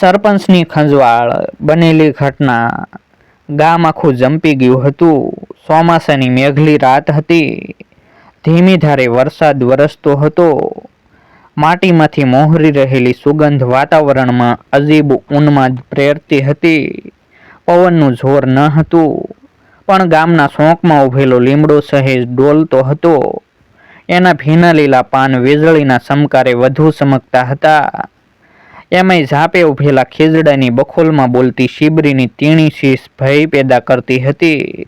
સરપંચની ખંજવાળ બનેલી ઘટના ગામ આખું જંપી ગયું હતું. ચોમાસાની મેઘલી રાત હતી. ધીમી ધારે વરસાદ વરસતો હતો. માટીમાંથી મોહરી રહેલી સુગંધ વાતાવરણમાં અજીબ ઉન્માદ પ્રેરતી હતી. પવનનું જોર ન હતું, પણ ગામના શોકમાં ઉભેલો લીમડો સહેજ ડોલતો હતો. એના ભીના લીલા પાન વીજળીના ચમકારે વધુ ચમકતા હતા. એમાંય ઝાપે ઉભેલા ખીજડાની બખોલમાં બોલતી શીબરીની તીણી શીશ ભય પેદા કરતી હતી.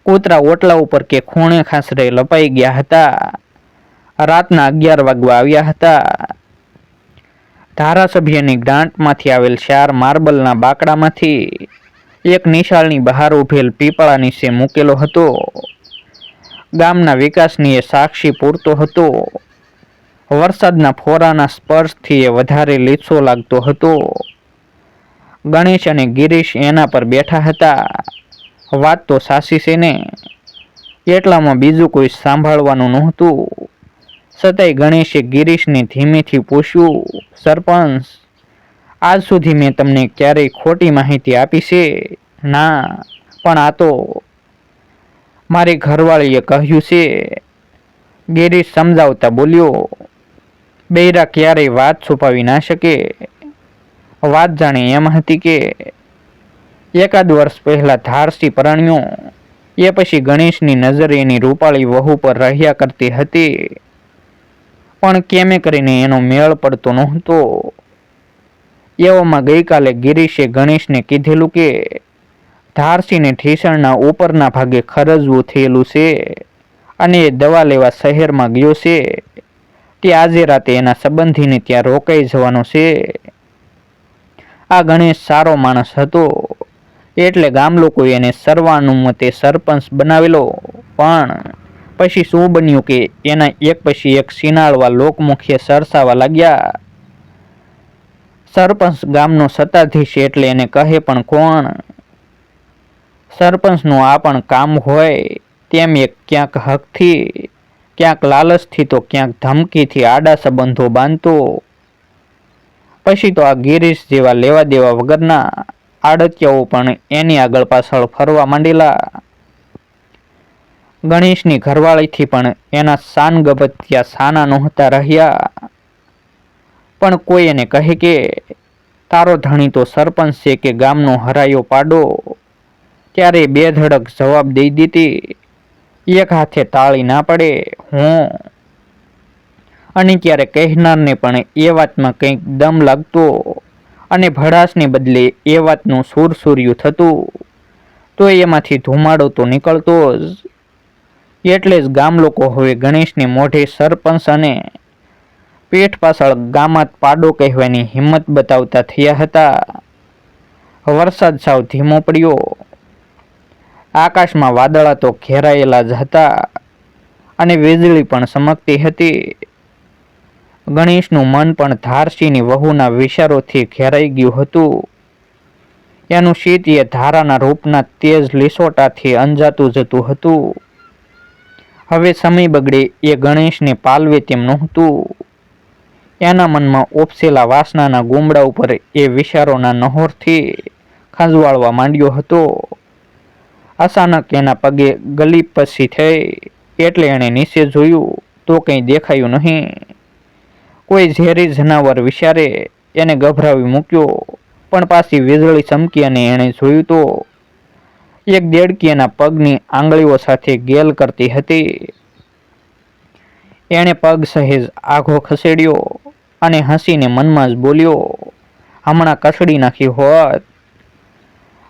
કૂતરા ઓટલા ઉપર કે ખૂણે ખાસરે લપાઈ ગયા હતા. રાતના 11 વાગવા આવ્યા હતા. ધારાસભ્યની ગ્રાન્ટમાંથી આવેલ 4 માર્બલના બાકડામાંથી એક નિશાળની બહાર ઉભેલ પીપળા નીચે મૂકેલો હતો. ગામના વિકાસની એ સાક્ષી પૂરતો હતો. વરસાદના ફોરાના સ્પર્શથી એ વધારે લીસો લાગતો હતો. ગણેશ અને ગિરીશ એના પર બેઠા હતા. વાત તો સાચી છે ને, એટલામાં બીજું કોઈ સાંભળવાનું નહોતું. છતાંય ગણેશે ગિરીશને ધીમેથી પૂછ્યું, સરપંચ, આજ સુધી મેં તમને ક્યારેય ખોટી માહિતી આપી છે? ના, પણ આ તો મારી ઘરવાળીએ કહ્યું છે. ગિરીશ સમજાવતા બોલ્યો, બૈરા ક્યારેય વાત છુપાવી ના શકે. વાત જાણે એમ હતી કે એકાદ વર્ષ પહેલા ધારસી પરણ્યો, એ પછી ગણેશની નજર એની રૂપાળી વહુ પર રહ્યા કરતી હતી, પણ કેમે કરીને એનો મેળ પડતો નહોતો. એવામાં ગઈકાલે ગિરીશે ગણેશને કીધેલું કે ધારસીને ઠીસણના ઉપરના ભાગે ખરજવું થયેલું છે અને એ દવા લેવા શહેરમાં ગયો છે. તે આજે રાતે એના સંબંધીને ત્યાં રોકાઈ જવાનો છે. આ ગણેશ સારો માણસ હતો, એટલે ગામ લોકો એને સર્વાનુમતે સરપંચ બનાવેલો. પણ પછી શું બન્યું કે એના એક પછી એક સિનાળવા લોકમુખે સરસાવા લાગ્યા. સરપંચ ગામનો સત્તાધીશ એટલે એને કહે પણ કોણ? સરપંચનું આ પણ કામ હોય તેમ એક ક્યાંક હકથી, ક્યાંક લાલચથી તો ક્યાંક ધમકીથી આડા સંબંધો બાંધતો. પછી તો આ ગિરીશ જેવા લેવા દેવા વગરના આડતિયાઓ પણ એની આગળ પાછળ ફરવા માંડેલા. ગણેશની ઘરવાળીથી પણ એના શાનગભત્યા સાના નહોતા રહ્યા. પણ કોઈ એને કહે કે તારો ધણી તો સરપંચ છે કે ગામનો હરાયો પાડો, ત્યારે બે ધડક જવાબ દઈ દીધી. એક હાથે તાળી ના પડે હું. અને ક્યારે કહેનારને પણ એ વાતમાં કંઈક દમ લાગતો અને ભડાસને બદલે એ વાતનું સુરસુર્યું થતું, તો એમાંથી ધુમાડો તો નીકળતો જ. એટલે જ ગામ લોકો હવે ગણેશને મોઢે સરપંચ અને પીઠ પાછળ ગામાત પાડો કહેવાની હિંમત બતાવતા થયા હતા. વરસાદ સાવ ધીમો પડ્યો. આકાશમાં વાદળા તો ઘેરાયેલા જ હતા અને વીજળી પણ ચમકતી હતી. ગણેશનું મન પણ ધારસીની વહુના વિચારોથી ઘેરાઈ ગયું હતું. એનું શીત એ ધારાના રૂપના તેજ લીસોટાથી અંજાતું જતું હતું. હવે સમય બગડે એ ગણેશને પાલવે તેમ નહોતું. એના મનમાં ઉપસેલા વાસનાના ગુમડા ઉપર એ વિચારોના નહોરથી ખંજવાળવા માંડ્યો હતો. અચાનક એના પગે ગલી પસી થઈ, એટલે એણે નીચે જોયું તો કંઈ દેખાયું નહીં. કોઈ ઝેરી જનાવર વિચારે એને ગભરાવી મૂક્યો. પણ પાછી વીજળી ચમકી અને એણે જોયું તો એક દેડકી એના પગની આંગળીઓ સાથે ગેલ કરતી હતી. એણે પગ સહેજ આઘો ખસેડ્યો અને હસીને મનમાં જ બોલ્યો, હમણાં કસડી નાખી હોત.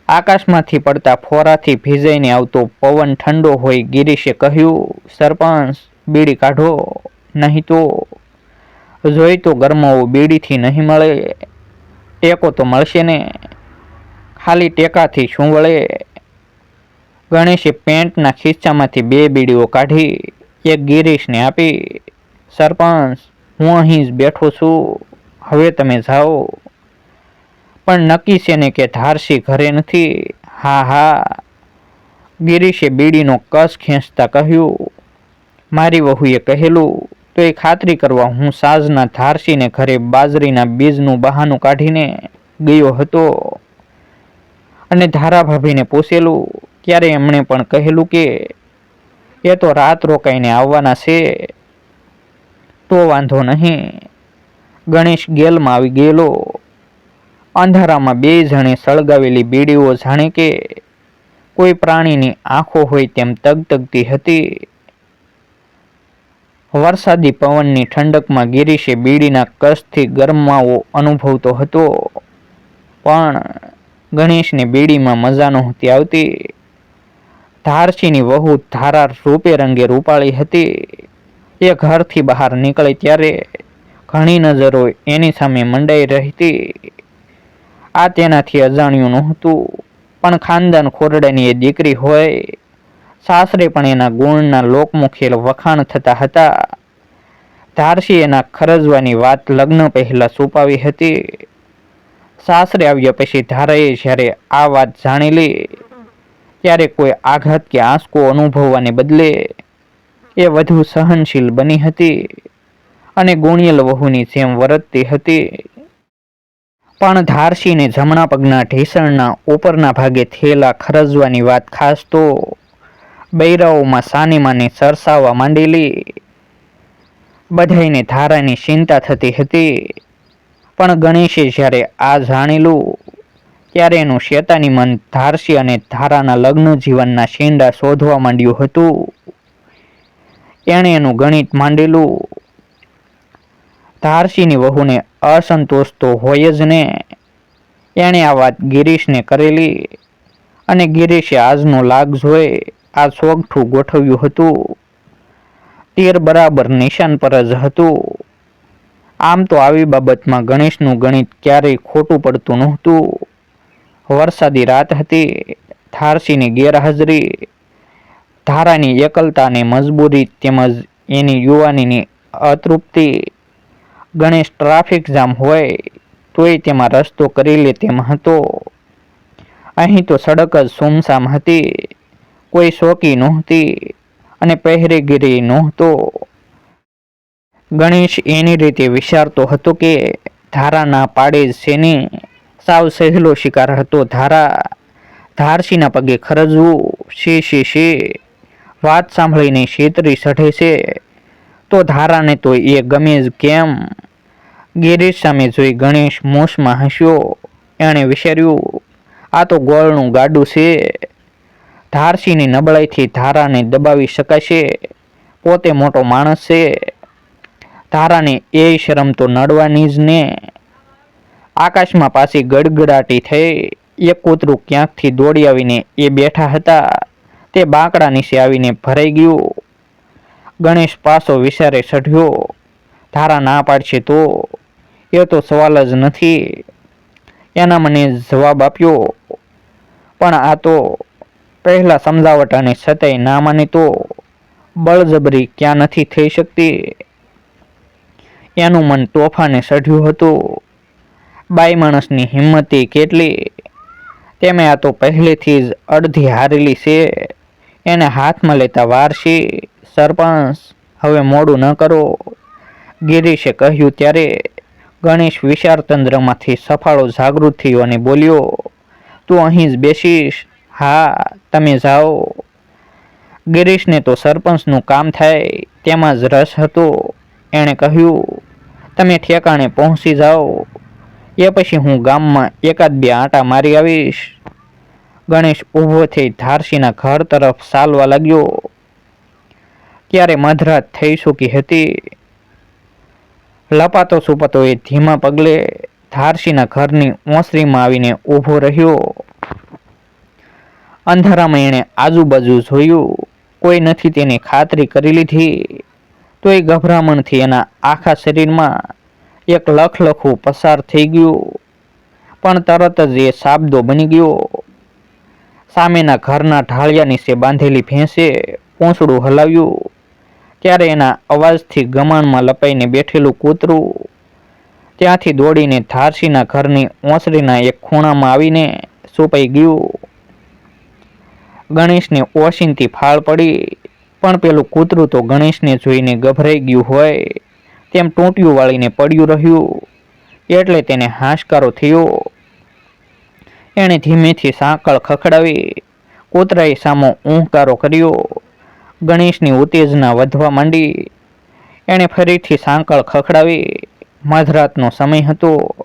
આકાશમાંથી પડતા ફોરાથી ભીજાઈને આવતો પવન ઠંડો હોય. ગિરીશે કહ્યું, સરપંચ, બીડી કાઢો, નહીં તો જોઈ તો ગરમાવો બીડીથી નહીં મળે, ટેકો તો મળશે ને. ખાલી ટેકાથી શું વળે? ગણેશે પેન્ટના ખિસ્સામાંથી 2 બીડીઓ કાઢી એક ગિરીશને આપી. સરપંચ, હું અહીં જ બેઠો છું, હવે તમે જાઓ. પણ નક્કી છે ને કે ધારસી ઘરે નથી? હા હા, ગિરીશે બીડીનો કસ ખેંચતા કહ્યું. મારી વહુએ કહેલું તો એ ખાતરી કરવા હું સાંજના ધારસીને ઘરે બાજરીના બીજનું બહાનું કાઢીને ગયો હતો અને ધારા ભાભીને પૂછેલું ત્યારે એમણે પણ કહેલું કે એ તો રાત રોકાઈને આવવાના છે. તો વાંધો નહીં. ગણેશ ગેલમાં આવી ગયેલો. અંધારામાં બે જણે સળગાવેલી બીડીઓ જાણે કે કોઈ પ્રાણીની આંખો હોય તેમ તગતગતી હતી. વરસાદી પવનની ઠંડકમાં ગિરીશે બીડીના કસથી ગરમાવો અનુભવતો હતો, પણ ગણેશને બીડીમાં મજા નહોતી આવતી. ધારસીની વહુ ધારા રૂપે રંગે રૂપાળી હતી. એ ઘરથી બહાર નીકળે ત્યારે ઘણી નજરો એની સામે મંડાઈ રહેતી. આ તેનાથી અજાણ્યું નહોતું, પણ ખાનદાન ખોરડાની એ દીકરી હોય. સાસરે પણ એના ગુણના લોકમુખે વખાણ થતા હતા. ધારસી એના ખરજવાની વાત લગ્ન પહેલા છુપાવી હતી. સાસરે આવ્યા પછી ધારાએ જ્યારે આ વાત જાણી લી ત્યારે કોઈ આઘાત કે આંચકો અનુભવવાને બદલે એ વધુ સહનશીલ બની હતી અને ગુણિયલ વહુની જેમ વર્તતી હતી. પણ ધારસીને જમણા પગના ઢીસણના ઉપરના ભાગે થયેલા ખરજવાની વાત ખાસ તો બૈરાઓમાં સાનીમાને સરસાવવા માંડેલી. બધાઈને ધારાની ચિંતા થતી હતી, પણ ગણેશે જ્યારે આ જાણેલું ત્યારે એનું શેતાની મન ધારસી અને ધારાના લગ્ન જીવનના શીંડા શોધવા માંડ્યું હતું. એણે એનું ગણિત માંડેલું. ધારસીની વહુને અસંતોષ તો હોય જ ને. એણે આ વાત ગિરીશને કરેલી અને ગિરીશે આજનો લાગ જોઈ આ સોગઠું ગોઠવ્યું હતું. તીર બરાબર નિશાન પર જ હતું. આમ તો આવી બાબતમાં ગણેશનું ગણિત ક્યારેય ખોટું પડતું નહોતું. વરસાદી રાત હતી. ધારસીની ગેરહાજરી, ધારાની એકલતાને મજબૂરી તેમજ એની યુવાનીની અતૃપ્તિ. ગણેશ ટ્રાફિક જામ હોય તોય તેમાં રસ્તો કરી લે તેમ હતો. અહીં તો સડક જ સુમસામ હતી. કોઈ શોકી નહોતી અને પહેરેગીરી નહોતો. ગણેશ એની રીતે વિચારતો હતો કે ધારા ના પાડે જ શેની. સાવ સહેલો શિકાર હતો ધારા. ધારસીના પગે ખરજવું. શી વાત સાંભળીને શેતરી ચઢે છે. તો ધારાને તો એ ગમે જ કેમ. ગિરીશ સામે જોઈ ગણેશ મૂછમાં હસ્યો. એણે વિચાર્યું, આ તો ગોળનું ગાડું છે. ધારસીની નબળાઈથી ધારાને દબાવી શકાશે. પોતે મોટો માણસ છે. ધારાને એ શરમ તો નડવાની જ ને. આકાશમાં પાછી ગડગડાટી થઈ. એક કૂતરું ક્યાંકથી દોડી આવીને એ બેઠા હતા તે બાંકડા નીચે આવીને ભરાઈ ગયું. ગણેશ પાછો વિચારે ચઢ્યો. ધારા ના પાડશે તો એ તો સવાલ જ નથી. એના મને જવાબ આપ્યો, પણ આ તો પહેલા સમજાવટ અને છતાંય ના માને તો બળજબરી ક્યાં નથી થઈ શકતી. એનું મન તોફાને ચઢ્યું હતું. બાઈ માણસની હિંમતે કેટલી. તેમે આ તો પહેલેથી જ અડધી હારેલી છે. એને હાથમાં લેતા વારસી. સરપંચ, હવે મોડું ન કરો, ગિરીશે કહ્યું ત્યારે ગણેશ વિચારતંત્રમાંથી સફાળો જાગૃત થયો અને બોલ્યો, તું અહીં જ બેસીશ? હા, તમે જાઓ. ગિરીશને તો સરપંચનું કામ થાય તેમાં જ રસ હતો. એણે કહ્યું, તમે ઠેકાણે પહોંચી જાઓ, એ પછી હું ગામમાં એકાદ બે આંટા મારી આવીશ. ગણેશ ઊભો થઈ ધારસીના ઘર તરફ ચાલવા લાગ્યો. ત્યારે મધરાત થઈ ચૂકી હતી. લપાતો સુપાતો એ ધીમા પગલે ધારસીના ઘરની ઓસરીમાં આવીને ઊભો રહ્યો. અંધારામાં એણે આજુબાજુ જોયું. કોઈ નથી તેની ખાતરી કરી લીધી. તોય ગભરામણથી એના આખા શરીરમાં એક લખલખું પસાર થઈ ગયું. પણ તરત જ એ સાબદો બની ગયો. સામેના ઘરના ઢાળિયા નીચે બાંધેલી ભેંસે પૂંછડું હલાવ્યું ત્યારે એના અવાજથી ગમાણમાં લપાઈને બેઠેલું કૂતરું ત્યાંથી દોડીને ધારસીના ઘરની ઓસરીના એક ખૂણામાં આવીને છુપાઈ ગયું. ગણેશને ઓશિંતી ફાળ પડી, પણ પેલું કૂતરું તો ગણેશને જોઈને ગભરાઈ ગયું હોય તેમ ટૂંટિયું વાળીને પડ્યું રહ્યું. એટલે તેને હાશકારો થયો. એણે ધીમેથી સાંકળ ખખડાવી. કૂતરાએ સામો ઊંઘકારો કર્યો. ગણેશની ઉત્તેજના વધવા માંડી. એણે ફરીથી સાંકળ ખખડાવી. મધરાતનો સમય હતો.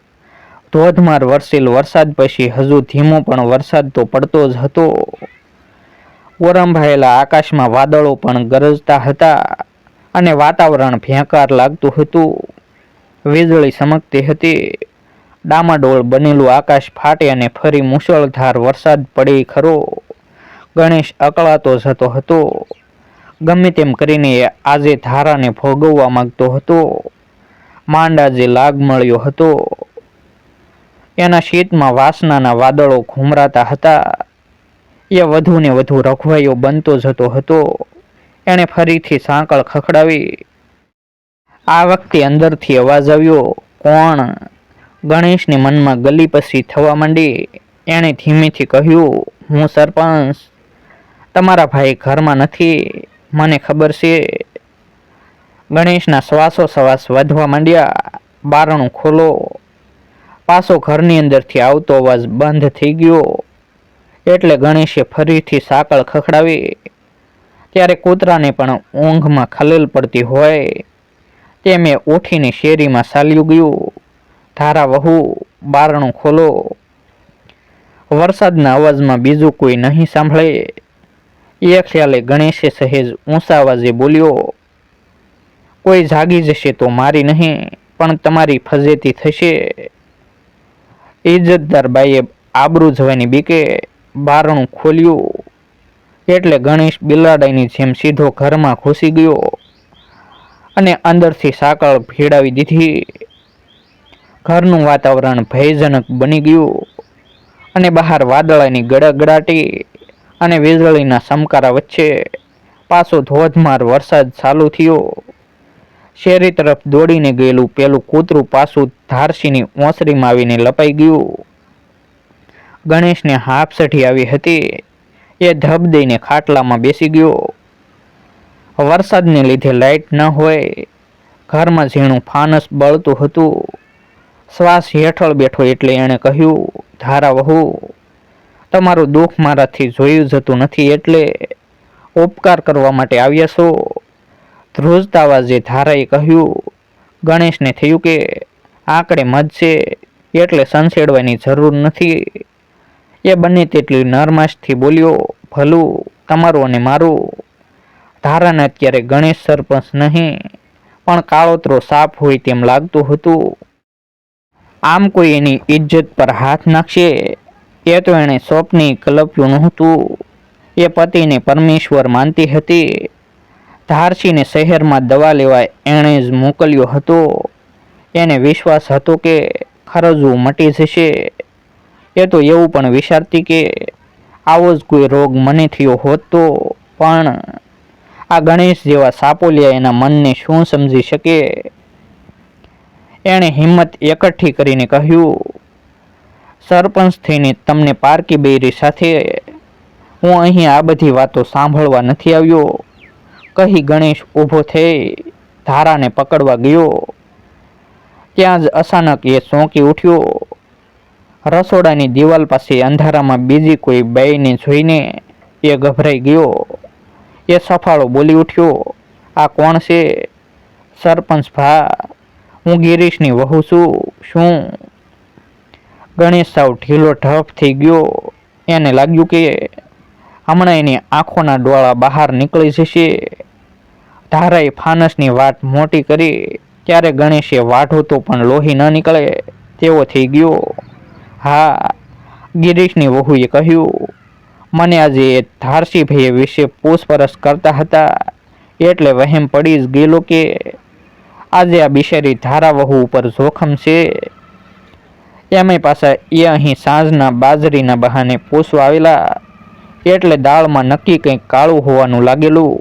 ધોધમાર વરસેલ વરસાદ પછી હજુ ધીમો પણ વરસાદ તો પડતો જ હતો. ઓરંભાયેલા આકાશમાં વાદળો પણ ગરજતા હતા અને વાતાવરણ ભયંકર લાગતું હતું. વીજળી ચમકતી હતી. ડામાડોળ બનેલું આકાશ ફાટે અને ફરી મુશળધાર વરસાદ પડે ખરો. ગણેશ અકળાતો જતો હતો. ગમે તેમ કરીને આજે ધારાને ભોગવવા માંગતો હતો. માંડ આજે લાગ મળ્યો હતો. એના શીતમાં વાસનાના વાદળો ઘુમરાતા હતા. એ વધુ ને વધુ રઘવાયો બનતો જતો હતો. એણે ફરીથી સાંકળ ખખડાવી. આ વખતે અંદરથી અવાજ આવ્યો, કોણ? ગણેશને મનમાં ગલીપસી થવા માંડી. એણે ધીમેથી કહ્યું, હું સરપંચ. તમારા ભાઈ ઘરમાં નથી, મને ખબર છે. ગણેશના શ્વાસોશ્વાસ વધવા માંડ્યા. બારણું ખોલો. પાછો ઘરની અંદરથી આવતો અવાજ બંધ થઈ ગયો. એટલે ગણેશે ફરીથી સાંકળ ખખડાવી. ત્યારે કૂતરાને પણ ઊંઘમાં ખલેલ પડતી હોય તે મેં ઉઠીને શેરીમાં ચાલ્યું ગયું. ધારા વહુ, બારણું ખોલો. વરસાદના અવાજમાં બીજું કોઈ નહીં સાંભળે એ ખ્યાલે ગણેશે સહેજ ઊંચા અવાજે બોલ્યો, કોઈ જાગી જશે તો મારી નહીં પણ તમારી ફજેતી થશે. ઇજ્જતદાર બાઈએ આબરૂ જવાની બીકે બારણું ખોલ્યું. એટલે ગણેશ બિલાડાની જેમ સીધો ઘરમાં ઘૂસી ગયો અને અંદરથી સાંકળ ભીડાવી દીધી. ઘરનું વાતાવરણ ભયજનક બની ગયું અને બહાર વાદળાની ગડગડાટી અને વીજળીના ચમકારા વચ્ચે પાછો ધોધમાર વરસાદ ચાલુ થયો. શેરી તરફ દોડીને ગયેલું પેલું કૂતરું પાછું ધારસીની ઓસરીમાં આવીને લપાઈ ગયું. ગણેશને હાફ ચઢી આવી હતી. એ ધબ દઈને ખાટલામાં બેસી ગયો. વરસાદને લીધે લાઇટ ન હોય. ઘરમાં ઝીણું ફાનસ બળતું હતું. શ્વાસ હેઠળ બેઠો એટલે એણે કહ્યું, ધારા વહુ, તમારું દુઃખ મારાથી જોયું જતું નથી એટલે ઉપકાર કરવા માટે આવ્યા છો. ધ્રુજતા અવાજે ધારાએ કહ્યું. ગણેશને થયું કે આંકડે મધ છે એટલે સંસેડવાની જરૂર નથી. એ બંને તેટલી નરમાશથી બોલ્યો, ભલું તમારું અને મારું. ધારાને અત્યારે ગણેશ સરપંચ નહીં પણ કાળોતરો સાપ હોય તેમ લાગતું હતું. આમ કોઈ એની ઇજ્જત પર હાથ નાખશે એ તો એણે સ્વપ્ને કલ્પ્યું નહોતું. એ પતિને પરમેશ્વર માનતી હતી. ધારસીને શહેરમાં દવા લેવા એણે જ મોકલ્યો હતો. એને વિશ્વાસ હતો કે ખરજવું મટી જશે. એ તો એવું પણ વિચારતી કે આવો જ કોઈ રોગ મને થયો હોત તો પણ આ ગણેશ જેવા સાપોલિયા એના મનને શું સમજી શકે. એણે હિંમત એકઠી કરીને કહ્યું, સરપંચ થઈને તમને પારકી બૈરી સાથે હું અહીં આ બધી વાતો સાંભળવા નથી આવ્યો. કહી ગણેશ ઊભો થઈ ધારાને પકડવા ગયો. ત્યાં જ અચાનક એ ચોંકી ઉઠ્યો. રસોડાની દિવાલ પાસે અંધારામાં બીજી કોઈ બાઈને જોઈને એ ગભરાઈ ગયો. એ સફાળો બોલી ઉઠ્યો, આ કોણ છે? સરપંચ ભા, હું ગિરીશની વહુ છું. શું? ગણેશ સાવ ઢીલો ઢપ થઈ ગયો. એને લાગ્યું કે હમણાં એની આંખોના ડોળા બહાર નીકળી જશે. ધારાએ ફાનસની વાટ મોટી કરી ત્યારે ગણેશે વાઢો તો પણ લોહી ન નીકળે તેવો થઈ ગયો. હા, ગિરીશની વહુએ કહ્યું, મને આજે ધારસીભાઈ વિશે પૂછપરછ કરતા હતા એટલે વહેમ પડી જ ગયેલો કે આજે આ બિચારી ધારા વહુ ઉપર જોખમ છે. એમાંય પાછા એ અહીં સાંજના બાજરીના બહાને પૂછવા આવેલા એટલે દાળમાં નક્કી કંઈક કાળું હોવાનું લાગેલું.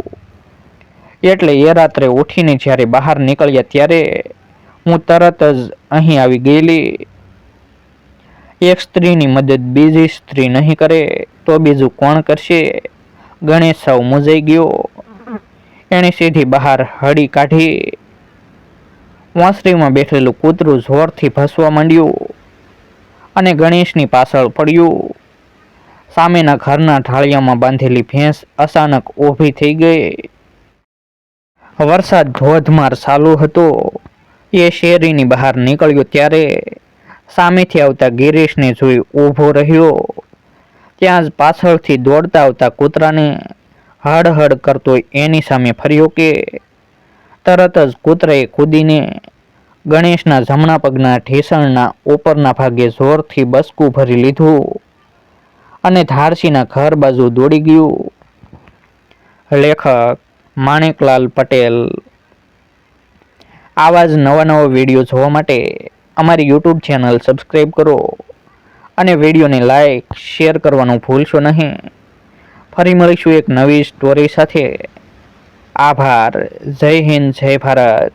એટલે એ રાત્રે ઉઠીને જ્યારે બહાર નીકળ્યા ત્યારે હું તરત જ અહીં આવી ગયેલી. એક સ્ત્રીની મદદ બીજી સ્ત્રી નહીં કરે તો બીજું કોણ કરશે? ગણેશ સાવ મૂંઝાઈ ગયો. એણે સીધી બહાર હળી કાઢી. ઓસરીમાં બેઠેલું કૂતરું જોરથી ભસવા માંડ્યું અને ગણેશની પાછળ પડ્યું. સામેના ઘરના ઢાળિયામાં બાંધેલી ભેંસ અચાનક ઊભી થઈ ગઈ. વરસાદ ધોધમાર ચાલુ હતો. એ શેરીની બહાર નીકળ્યો ત્યારે સામેથી આવતા ગિરીશને જોઈ ઊભો રહ્યો. ત્યાં જ પાછળથી દોડતા આવતા કૂતરાને હડ કરતો એની સામે ફર્યો કે તરત જ કૂતરાએ કૂદીને ગણેશના જમણા પગના ઢીસણના ઉપરના ભાગે જોરથી બસકું ભરી લીધું અને ધારસીના ઘર બાજુ દોડી ગયું. લેખક માણેકલાલ પટેલ. આવા જ નવા વિડીયો જોવા માટે અમારી યુટ્યુબ ચેનલ સબસ્ક્રાઈબ કરો અને વિડીયોને લાઈક શેર કરવાનું ભૂલશો નહીં. ફરી મળીશું એક નવી સ્ટોરી સાથે. આભાર. જય હિન્દ, જય ભારત.